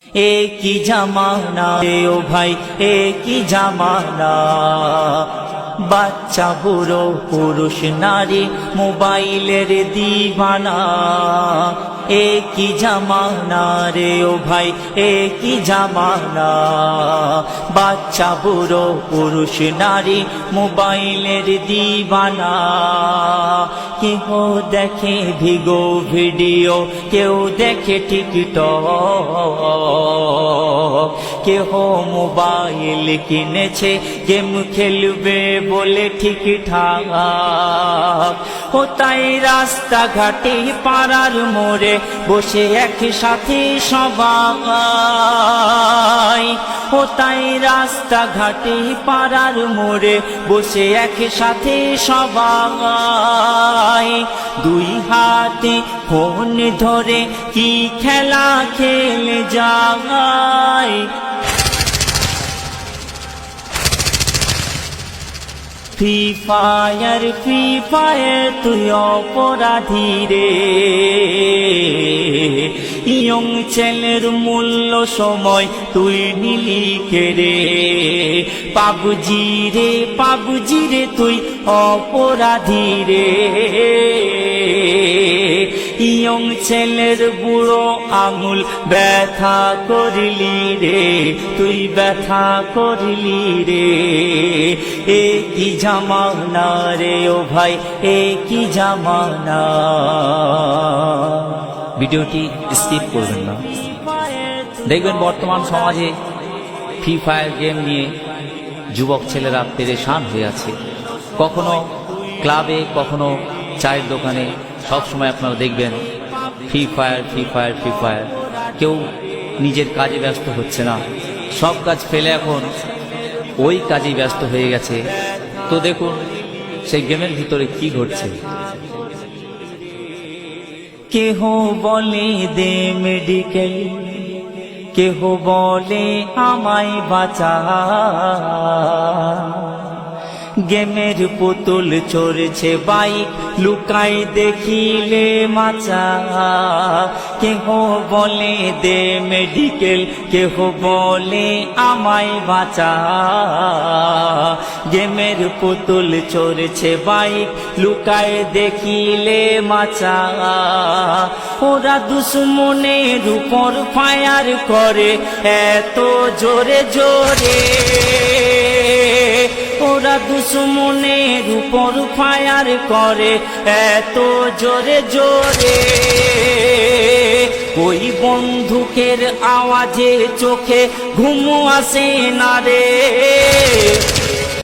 एक ही जमाना ओ भाई एक ही जमाना বাচ্চা বুড়ো পুরুষ নারী মোবাইলের দিবানা একই জামানা রে ও ভাই একই জামানা বাচ্চা বুড়ো পুরুষ নারী মোবাইলের দিবানা কেউ দেখে ভিগো ভিডিও কেউ দেখে টিকটক কেহ মোবাইল কিনেছে গেম খেলবে বলে ঠিকঠাক ও তাই রাস্তাঘাটে পাড়ার মোড়ে বসে একসাথে সবাই ও তাই রাস্তাঘাটে পাড়ার মোড়ে বসে একসাথে সবাই দুই হাতে ফোন ধরে কি খেলা খেলে যায় ফ্রি ফায়ার তুই অপরাধী রে ইয়ং ছেলের মূল্য সময় তুই নিলি রে পাবজি রে তুই অপরাধী রে ইয়ং ছেলের বুড়ো আঙুল ব্যথা করলি রে তুই ব্যথা করলি রে একই জামানা রে ও ভাই একই জামানা। ভিডিওটি স্কিপ করবেন না, দেখবেন বর্তমান সমাজে ফ্রি ফায়ার গেম নিয়ে যুবক ছেলেরা পেরেশান হয়ে আছে। কখনো ক্লাবে কখনো চায়ের দোকানে সবসময় আপনারা দেখবেন ফ্রি ফায়ার। কেউ নিজের কাজে ব্যস্ত হচ্ছে না, সব কাজ ফেলে এখন ওই কাজেই ব্যস্ত হয়ে গেছে। তো দেখুন সেই গেমের ভিতরে কি ঘটছে। কেহ বলে দে মেডিকেল, কেহ বলে আমায় বাঁচা, গেমের পুতুল চড়ছে বাইক লুকাই দেখিলে মাচা। কেহ বলে দে মেডিকেল, কেহ বলে আমায় বাঁচা, গেমের পুতুল চড়ছে বাইক লুকাই দেখিলে মাচা। ওরা দুশ্মনের উপর ফায়ার করে এত জোরে জোরে, ওরা দুশ্মনের উপর ফায়ার করে এত জোরে জোরে। ওই বন্দুকের আওয়াজে চোখে ঘুম আসে না রে,